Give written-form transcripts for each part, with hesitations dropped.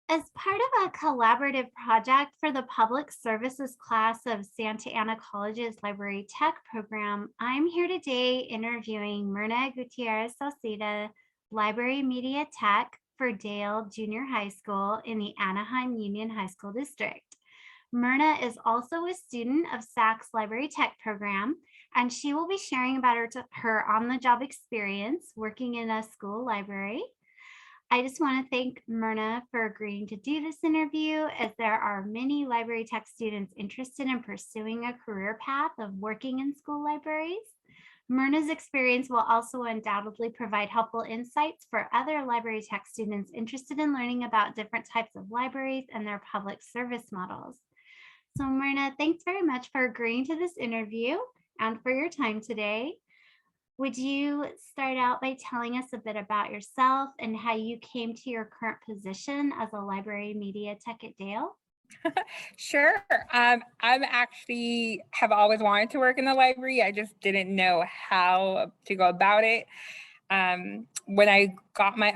As part of a collaborative project for the public services class of Santa Ana College's Library Tech program, I'm here today interviewing Mirna Gutierrez Saucedo, Library Media Tech for Dale Junior High School in the Anaheim Union High School District. Mirna is also a student of SAC's Library Tech program, and she will be sharing about her on-the-job experience working in a school library. I just want to thank Mirna for agreeing to do this interview, as there are many library tech students interested in pursuing a career path of working in school libraries. Mirna's experience will also undoubtedly provide helpful insights for other library tech students interested in learning about different types of libraries and their public service models. So Mirna, thanks very much for agreeing to this interview and for your time today. Would you start out by telling us a bit about yourself and how you came to your current position as a library media tech at Dale? Sure. I'm actually have always wanted to work in the library. I just didn't know how to go about it. When I got my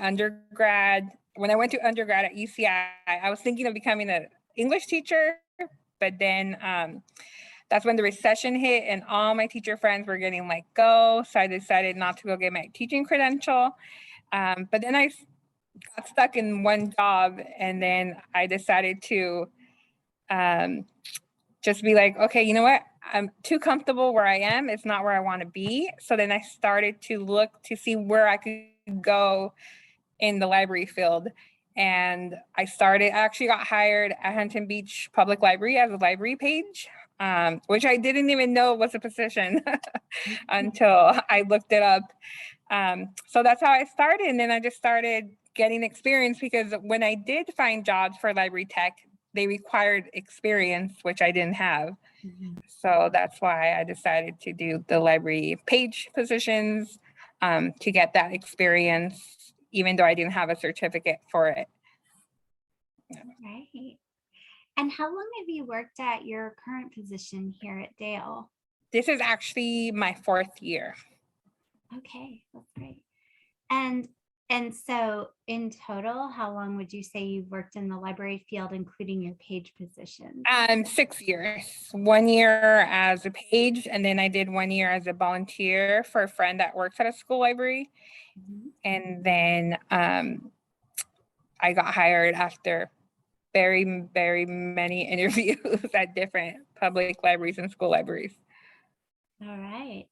when I went to undergrad at UCI, I was thinking of becoming an English teacher, but then that's when the recession hit and all my teacher friends were getting let go. So I decided not to go get my teaching credential. But then I got stuck in one job, and then I decided to just be like, okay, you know what? I'm too comfortable where I am. It's not where I want to be. So then I started to look to see where I could go in the library field. And I actually got hired at Huntington Beach Public Library as a library page, which I didn't even know was a position until I looked it up. So that's how I started. And then I just started getting experience, because when I did find jobs for library tech, they required experience, which I didn't have. So that's why I decided to do the library page positions, to get that experience, even though I didn't have a certificate for it. Right. And how long have you worked at your current position here at Dale? This is actually my 4th year. Okay, that's great. And so in total, how long would you say you've worked in the library field, including your page position? 6 years. 1 year as a page, and then I did 1 year as a volunteer for a friend that works at a school library. And then I got hired after very, very many interviews at different public libraries and school libraries. All right.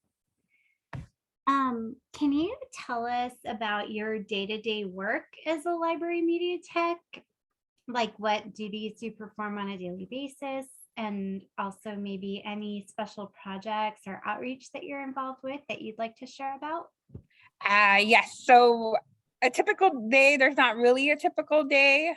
Can you tell us about your day-to-day work as a library media tech? Like what duties you perform on a daily basis, and also maybe any special projects or outreach that you're involved with that you'd like to share about? Yes. So a typical day, there's not really a typical day.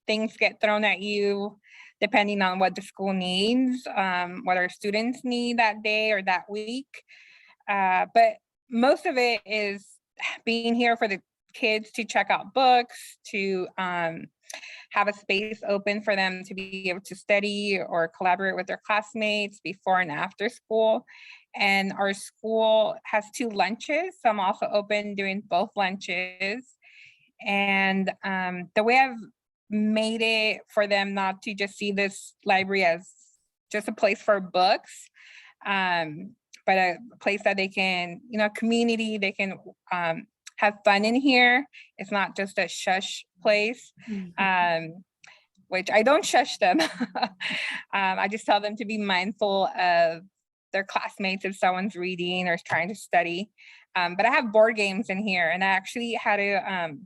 Things get thrown at you depending on what the school needs, what our students need that day or that week. But most of it is being here for the kids to check out books, to have a space open for them to be able to study or collaborate with their classmates before and after school. And our school has 2 lunches, so I'm also open doing both lunches. And the way I've made it for them not to just see this library as just a place for books, but a place that they can, community, they can have fun in here. It's not just a shush place, which I don't shush them. I just tell them to be mindful of their classmates if someone's reading or trying to study. But I have board games in here, and I actually had to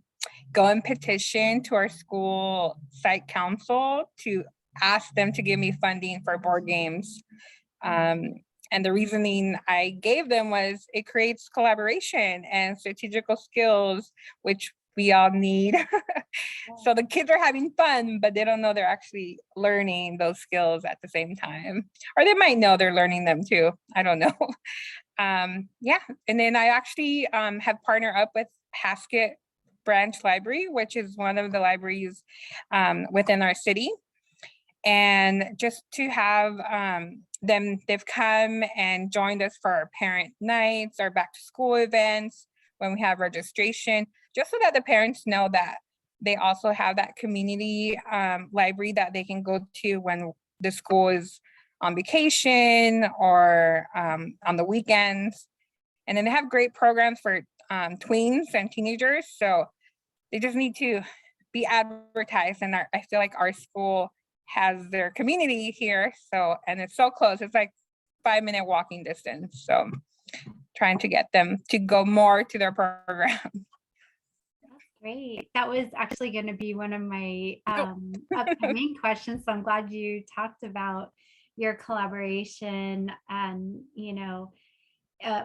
go and petition to our school site council to ask them to give me funding for board games. And the reasoning I gave them was it creates collaboration and strategical skills, which we all need. So the kids are having fun, but they don't know they're actually learning those skills at the same time. Or they might know they're learning them too. I don't know. Yeah. And then I actually have partnered up with Haskett Branch Library, which is one of the libraries within our city. And just to have they've come and joined us for our parent nights, our back to school events, when we have registration, just so that the parents know that they also have that community library that they can go to when the school is on vacation or on the weekends. And then they have great programs for tweens and teenagers. So they just need to be advertised. And I feel like our school has their community here. So, and it's so close. It's like 5-minute walking distance. So trying to get them to go more to their program. Great. That was actually going to be one of my upcoming questions. So I'm glad you talked about your collaboration and,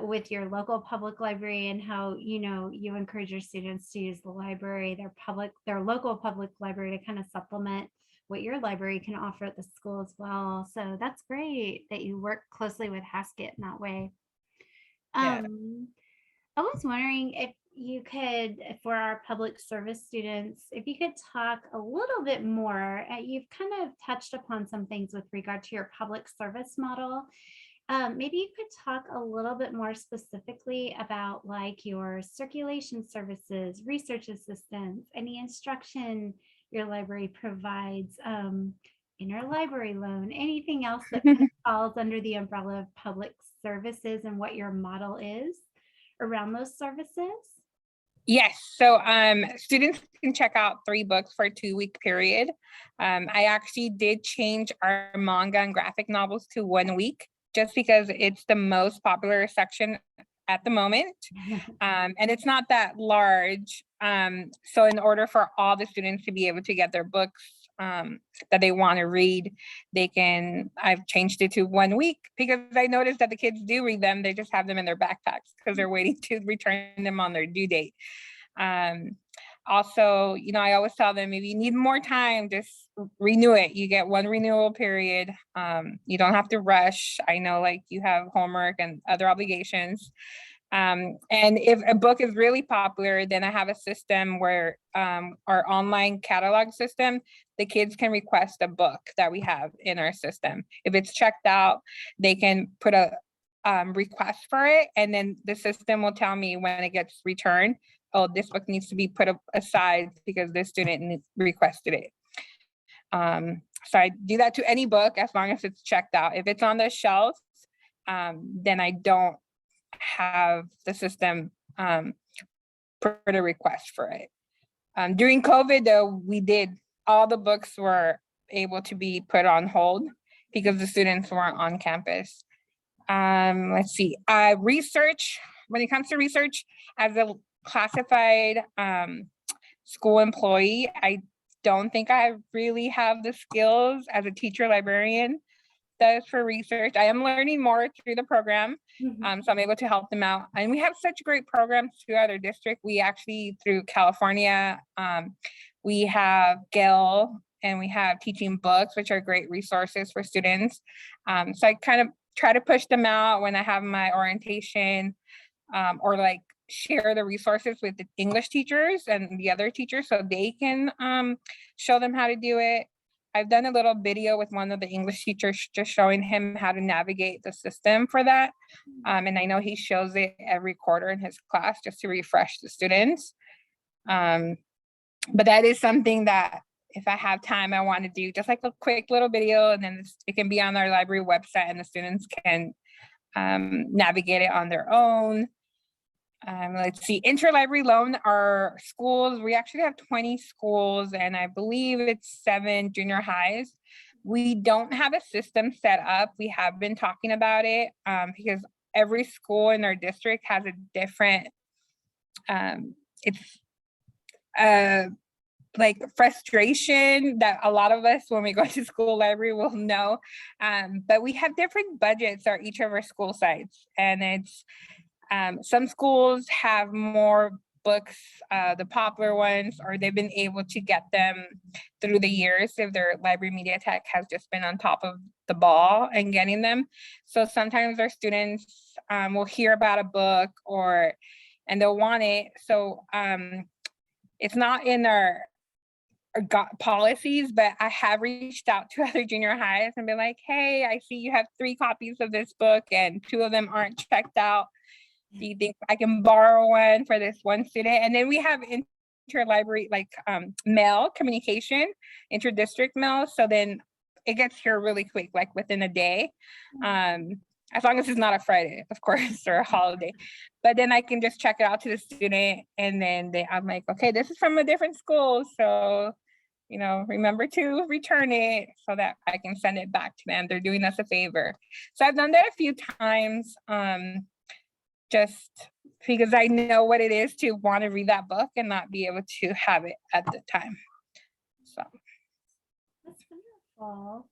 with your local public library and how, you encourage your students to use the library, their local public library to kind of supplement what your library can offer at the school as well. So that's great that you work closely with Haskett in that way. Yeah. I was wondering if you could, for our public service students, if you could talk a little bit more. You've kind of touched upon some things with regard to your public service model. Maybe you could talk a little bit more specifically about like your circulation services, research assistance, any instruction your library provides, interlibrary loan, anything else that kind of falls under the umbrella of public services and what your model is around those services. Yes, so students can check out 3 books for a 2-week period. I actually did change our manga and graphic novels to 1 week just because it's the most popular section at the moment. And it's not that large. So in order for all the students to be able to get their books that they want to read, I've changed it to 1 week because I noticed that the kids do read them. They just have them in their backpacks because they're waiting to return them on their due date. Also, I always tell them if you need more time, just renew it. You get 1 renewal period. You don't have to rush. I know like you have homework and other obligations. And if a book is really popular, then I have a system where our online catalog system, the kids can request a book that we have in our system. If it's checked out, they can put a request for it, and then the system will tell me when it gets returned, oh, this book needs to be put aside because this student requested it. So I do that to any book as long as it's checked out. If it's on the shelf, then I don't have the system put a request for it. During COVID though, all the books were able to be put on hold because the students weren't on campus. Let's see, research, when it comes to research, as a classified school employee, I don't think I really have the skills as a teacher librarian does for research. I am learning more through the program, so I'm able to help them out. And we have such great programs throughout our district. We actually, through California, we have Gale and we have Teaching Books, which are great resources for students. So I kind of try to push them out when I have my orientation, or like share the resources with the English teachers and the other teachers so they can show them how to do it. I've done a little video with one of the English teachers just showing him how to navigate the system for that. And I know he shows it every quarter in his class just to refresh the students. But that is something that if I have time, I want to do just like a quick little video, and then it can be on our library website and the students can navigate it on their own. Let's see, interlibrary loan, our schools, we actually have 20 schools and I believe it's 7 junior highs. We don't have a system set up. We have been talking about it because every school in our district has a different, like frustration that a lot of us when we go to school library will know, but we have different budgets at each of our school sites, and it's some schools have more books, the popular ones, or they've been able to get them through the years if their library media tech has just been on top of the ball and getting them. So sometimes our students will hear about a book and they'll want it. So it's not in our policies, but I have reached out to other junior highs and been like, hey, I see you have 3 copies of this book and 2 of them aren't checked out. Do you think I can borrow one for this one student? And then we have your library, like mail communication, inter-district mail. So then it gets here really quick, like within a day. As long as it's not a Friday, of course, or a holiday. But then I can just check it out to the student, and then I'm like, okay, this is from a different school. So, you know, remember to return it so that I can send it back to them. They're doing us a favor. So I've done that a few times, just because I know what it is to want to read that book and not be able to have it at the time. So. That's wonderful.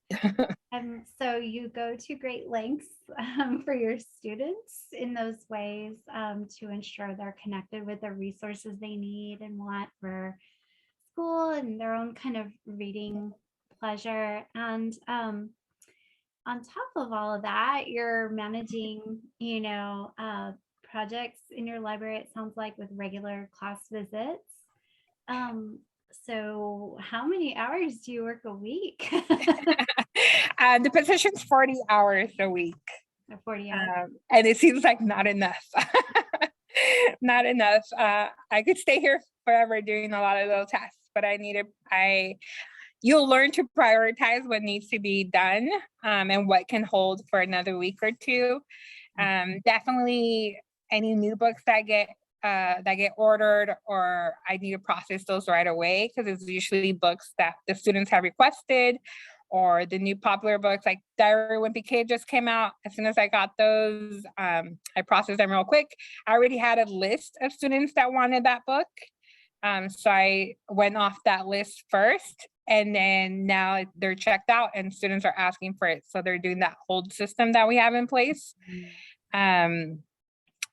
So you go to great lengths for your students in those ways to ensure they're connected with the resources they need and want for school and their own kind of reading pleasure. And on top of all of that, you're managing, projects in your library, it sounds like, with regular class visits. So how many hours do you work a week? The position's 40 hours a week. 40 hours. And it seems like not enough. Not enough. I could stay here forever doing a lot of those tasks, but you'll learn to prioritize what needs to be done and what can hold for another week or two. Definitely any new books that get ordered, or I need to process those right away, because it's usually books that the students have requested, or the new popular books like Diary of a Wimpy Kid just came out. As soon as I got those, I processed them real quick. I already had a list of students that wanted that book. So I went off that list first, and then now they're checked out and students are asking for it. So they're doing that hold system that we have in place.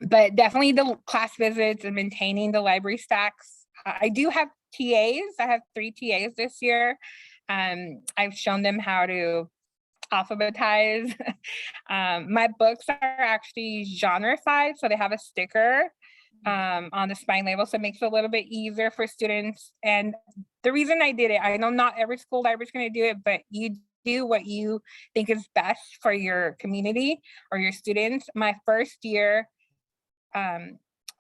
But definitely the class visits and maintaining the library stacks. I do have TAs. I have 3 TAs this year. I've shown them how to alphabetize. My books are actually genreified, so they have a sticker on the spine label, so it makes it a little bit easier for students. And the reason I did it, I know not every school library is going to do it, but you do what you think is best for your community or your students. My first year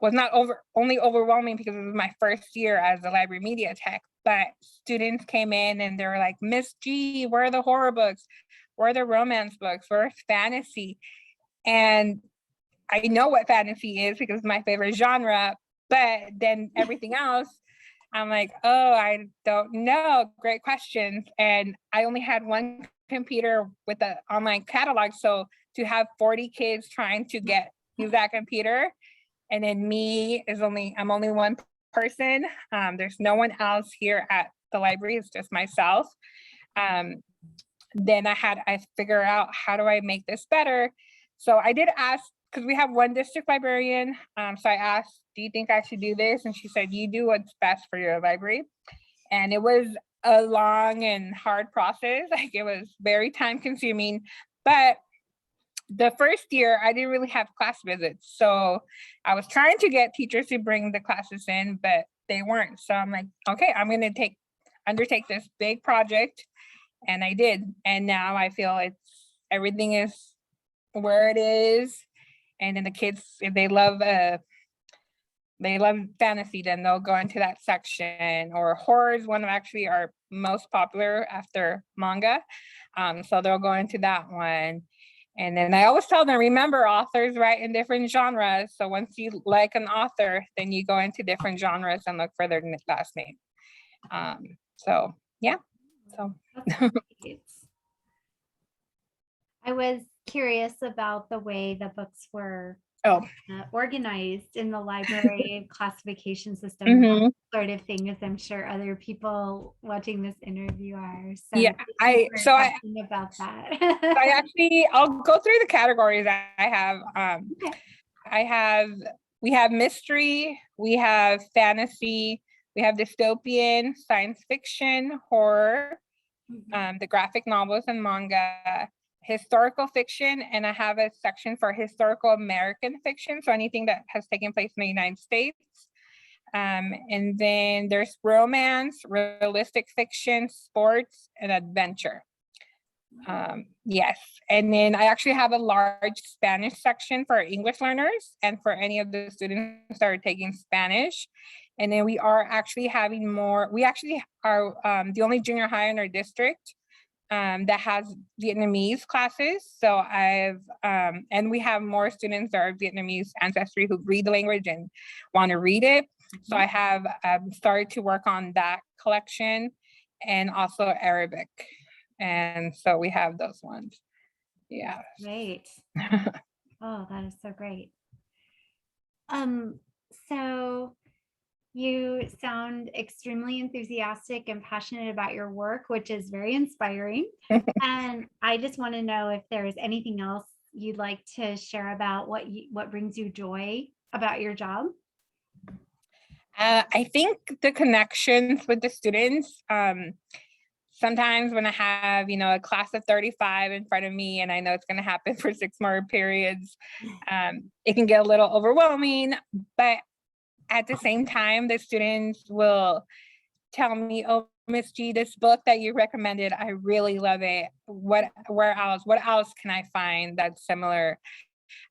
was not only overwhelming because it was my first year as a library media tech, but students came in and they were like, Miss G, where are the horror books? Where are the romance books? Where's fantasy? And I know what fantasy is because it's my favorite genre, but then everything else, I'm like, oh, I don't know. Great questions. And I only had one computer with the online catalog. So to have 40 kids trying to use that computer, and then I'm only one person. There's no one else here at the library. It's just myself. Then I figure out, how do I make this better? So I did ask, because we have one district librarian. So I asked, do you think I should do this? And she said, you do what's best for your library. And it was a long and hard process. Like, it was very time consuming, but the first year I didn't really have class visits. So I was trying to get teachers to bring the classes in, but they weren't. So I'm like, okay, I'm going to undertake this big project. And I did. And now I feel everything is where it is. And then the kids, if they love fantasy, then they'll go into that section. Or horror is one of actually our most popular after manga. So they'll go into that one. And then I always tell them, remember, authors write in different genres. So once you like an author, then you go into different genres and look for their last name. So yeah. So I was curious about the way the books were organized in the library classification system, that sort of thing, as I'm sure other people watching this interview are. So yeah, about that. I'll go through the categories I have. We have mystery, we have fantasy, we have dystopian, science fiction, horror, the graphic novels and manga, historical fiction, and I have a section for historical American fiction, so anything that has taken place in the United States. And then there's romance, realistic fiction, sports, and adventure. Yes, and then I actually have a large Spanish section for English learners and for any of the students that are taking Spanish. And then we are actually having more, we actually are the only junior high in our district that has Vietnamese classes. So and we have more students that are Vietnamese ancestry who read the language and want to read it. So I have started to work on that collection and also Arabic. And so we have those ones. Yeah. Great. Oh, that is so great. So you sound extremely enthusiastic and passionate about your work, which is very inspiring. And I just want to know if there's anything else you'd like to share about what brings you joy about your job. I think the connections with the students, sometimes when I have, a class of 35 in front of me and I know it's going to happen for 6 more periods, it can get a little overwhelming, but at the same time, the students will tell me, oh, Miss G, this book that you recommended, I really love it. What else can I find that's similar?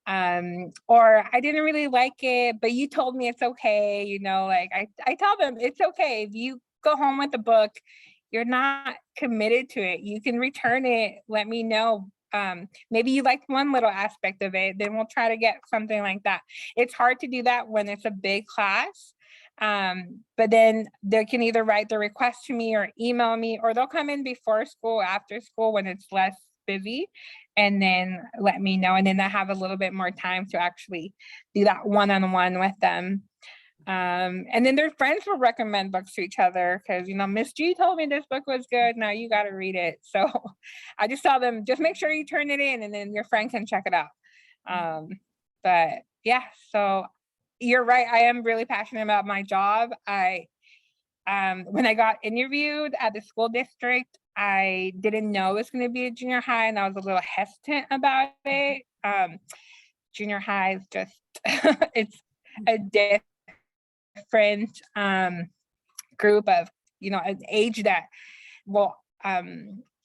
Or I didn't really like it, but you told me it's okay. Like I tell them it's okay. If you go home with the book, you're not committed to it. You can return it. Let me know. Maybe you liked one little aspect of it, then we'll try to get something like that. It's hard to do that when it's a big class. But then they can either write the request to me or email me, or they'll come in before school, after school when it's less busy, and then let me know. And then I have a little bit more time to actually do that one-on-one with them. And then their friends will recommend books to each other because, Miss G told me this book was good. Now you got to read it. So I just tell them, just make sure you turn it in and then your friend can check it out. But yeah, so you're right. I am really passionate about my job. When I got interviewed at the school district, I didn't know it was going to be a junior high and I was a little hesitant about it. Junior high is just, it's a different group of, an age that,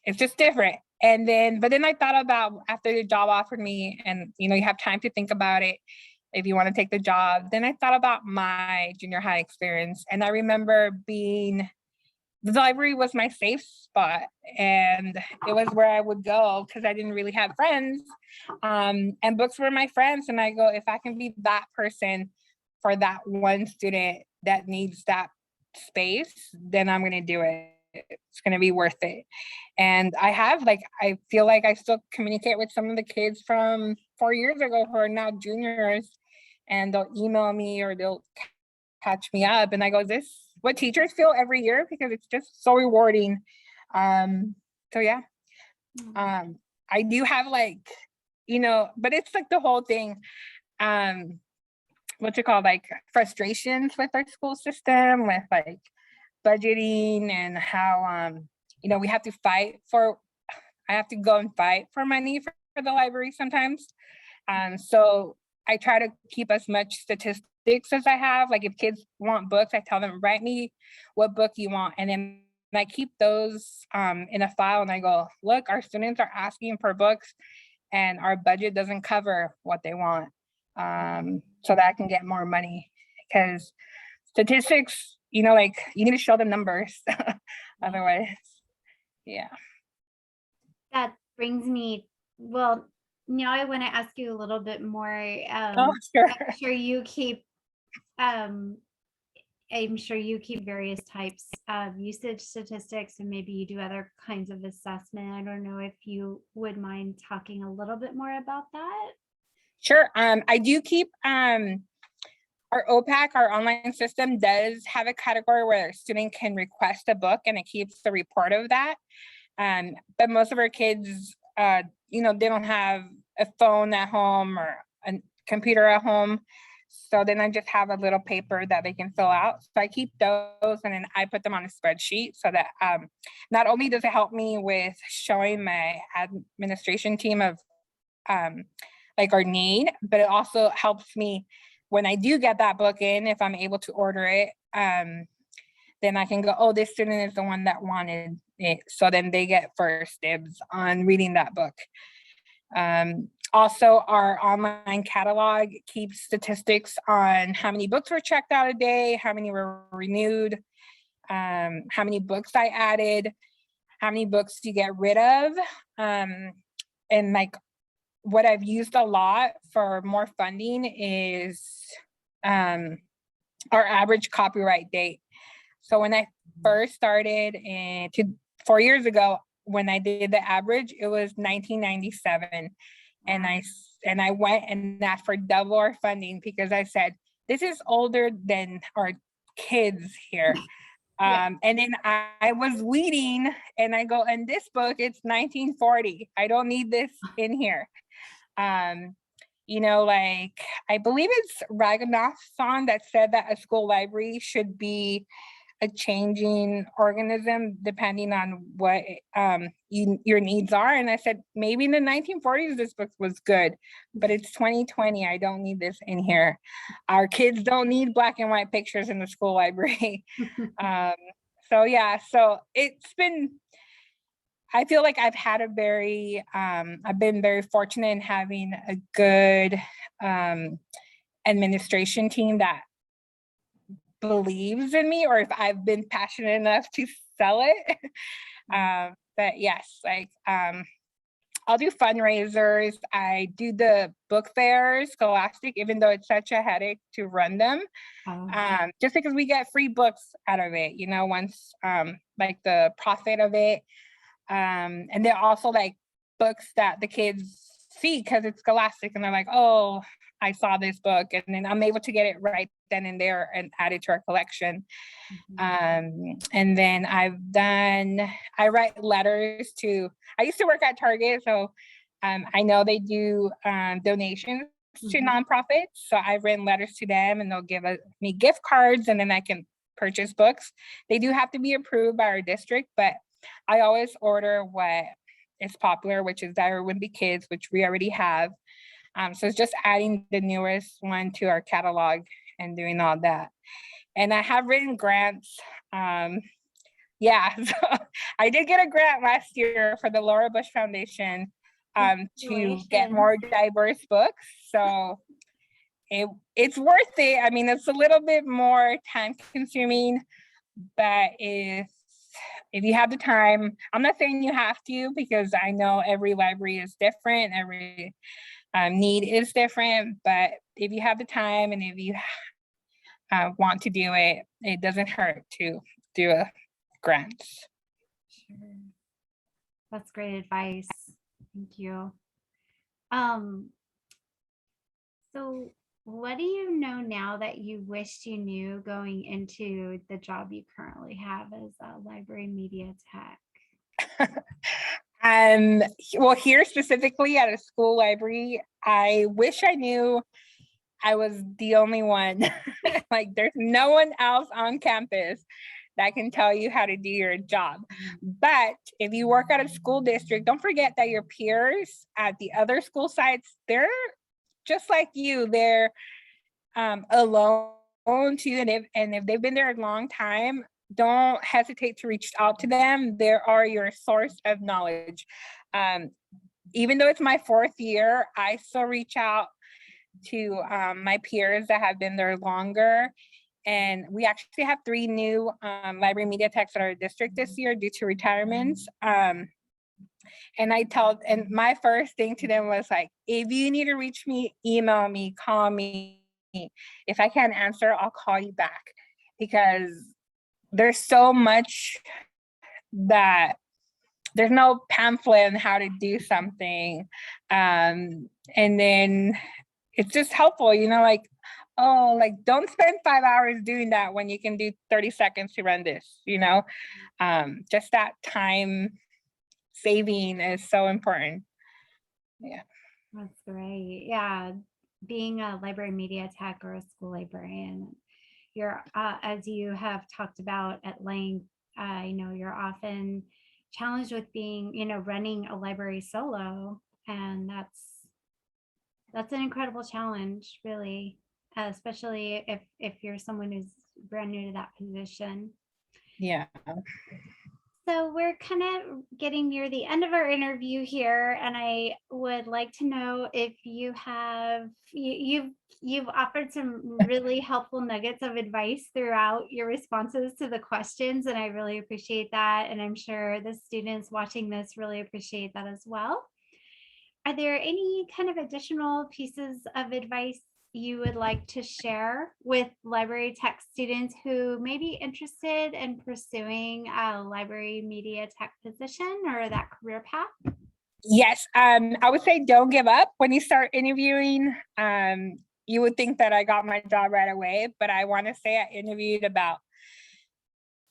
it's just different. But then I thought about after the job offered me and, you have time to think about it if you want to take the job. Then I thought about my junior high experience. And I remember the library was my safe spot. And it was where I would go because I didn't really have friends. And books were my friends. And I go, if I can be that person for that one student that needs that space, then I'm going to do it. It's going to be worth it. And I feel like I still communicate with some of the kids from 4 years ago who are now juniors, and they'll email me or they'll catch me up. And I go, is this what teachers feel every year? Because it's just so rewarding. So yeah, I do have but it's like the whole thing. What's it called? Like frustrations with our school system, with like budgeting and how, we have to I have to go and fight for money for the library sometimes. So I try to keep as much statistics as I have. Like if kids want books, I tell them, write me what book you want. And then I keep those in a file and I go, look, our students are asking for books and our budget doesn't cover what they want. So that I can get more money, because statistics, you need to show them numbers. Otherwise, yeah. That brings me, well, now I want to ask you a little bit more. Oh, sure. I'm sure you keep various types of usage statistics, and maybe you do other kinds of assessment. I don't know if you would mind talking a little bit more about that. Sure. I do keep our OPAC, our online system, does have a category where a student can request a book and it keeps the report of that. But most of our kids, they don't have a phone at home or a computer at home. So then I just have a little paper that they can fill out. So I keep those and then I put them on a spreadsheet so that not only does it help me with showing my administration team of our need, but it also helps me when I do get that book in, if I'm able to order it, then I can go, oh, this student is the one that wanted it. So then they get first dibs on reading that book. Also, our online catalog keeps statistics on how many books were checked out a day, how many were renewed, how many books I added, how many books you get rid of. And like what I've used a lot for more funding is our average copyright date. So when I first started 4 years ago, when I did the average, it was 1997. And I went and asked for double our funding because I said, this is older than our kids here. Yeah. And then I was leading and I go, and this book, it's 1940. I don't need this in here. You know, like, I believe it's Raghunath's song that said that a school library should be a changing organism depending on what your needs are. And I said, maybe in the 1940s, this book was good, but it's 2020. I don't need this in here. Our kids don't need black and white pictures in the school library. So yeah, so it's been, I feel like I've had I've been very fortunate in having a good administration team that believes in me, or if I've been passionate enough to sell it. But yes, like I'll do fundraisers. I do the book fairs, Scholastic, even though it's such a headache to run them. Just because we get free books out of it, you know, once like the profit of it. And they're also like books that the kids see because it's Scholastic and they're like, oh, I saw this book, and then I'm able to get it right then and there and add it to our collection. And then I write letters to, I used to work at Target, so I know they do donations to nonprofits. So I've written letters to them and they'll give me gift cards and then I can purchase books. They do have to be approved by our district, but I always order what is popular, which is Diary of Wimpy Kids, which we already have. So it's just adding the newest one to our catalog and doing all that. And I have written grants. Yeah, so I did get a grant last year for the Laura Bush Foundation to get more diverse books. So it's worth it. I mean, it's a little bit more time consuming, but if you have the time, I'm not saying you have to, because I know every library is different, every need is different, but if you have the time and if you want to do it, it doesn't hurt to do a grant. Sure. That's great advice. Thank you. So what do you know now that you wished you knew going into the job you currently have as a library media tech? Well, here specifically at a school library, I wish I knew I was the only one. Like, there's no one else on campus that can tell you how to do your job. But if you work at a school district, don't forget that your peers at the other school sites, they're just like you. They're alone too, and if they've been there a long time, don't hesitate to reach out to them. They are your source of knowledge. Even though it's my 4th year, I still reach out to my peers that have been there longer. And we actually have 3 new library media techs at our district this year due to retirements. And my first thing to them was like, if you need to reach me, email me, call me. If I can't answer, I'll call you back, because there's so much that there's no pamphlet on how to do something. And then it's just helpful, you know, like, oh, like, don't spend 5 hours doing that when you can do 30 seconds to run this, you know. Just that time saving is so important. Yeah. That's great. Yeah. Being a library media tech or a school librarian, you're, as you have talked about at length, I know you're often challenged with being, you know, running a library solo. And that's an incredible challenge, really, especially if you're someone who's brand new to that position. Yeah. So we're kind of getting near the end of our interview here, and I would like to know if you have you've offered some really helpful nuggets of advice throughout your responses to the questions, and I really appreciate that. And I'm sure the students watching this really appreciate that as well. Are there any kind of additional pieces of advice you would like to share with library tech students who may be interested in pursuing a library media tech position or that career path? Yes, I would say don't give up when you start interviewing. You would think that I got my job right away, but I want to say I interviewed about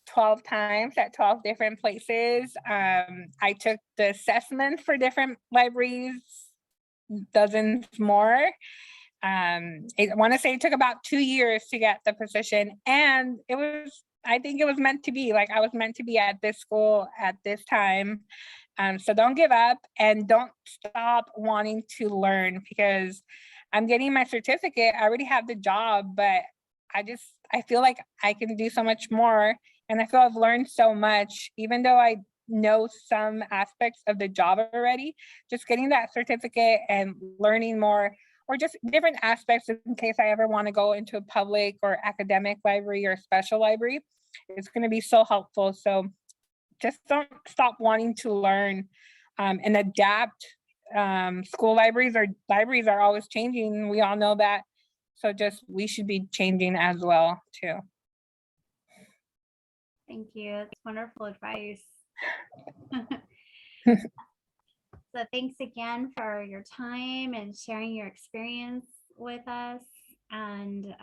12 times at 12 different places. I took the assessments for different libraries, dozens more. I want to say it took about 2 years to get the position, and I think it was meant to be. Like, I was meant to be at this school at this time. So don't give up and don't stop wanting to learn, because I'm getting my certificate. I already have the job, but I feel like I can do so much more. And I feel I've learned so much, even though I know some aspects of the job already. Just getting that certificate and learning more, or just different aspects in case I ever want to go into a public or academic library or special library, it's going to be so helpful. So just don't stop wanting to learn, and adapt. School libraries are always changing. We all know that. So just we should be changing as well too. Thank you. That's wonderful advice. So thanks again for your time and sharing your experience with us. And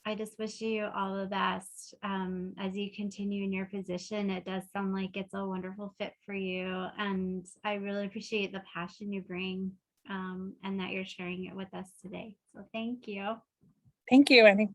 I just wish you all the best as you continue in your position. It does sound like it's a wonderful fit for you. And I really appreciate the passion you bring and that you're sharing it with us today. So thank you. Thank you, Annie.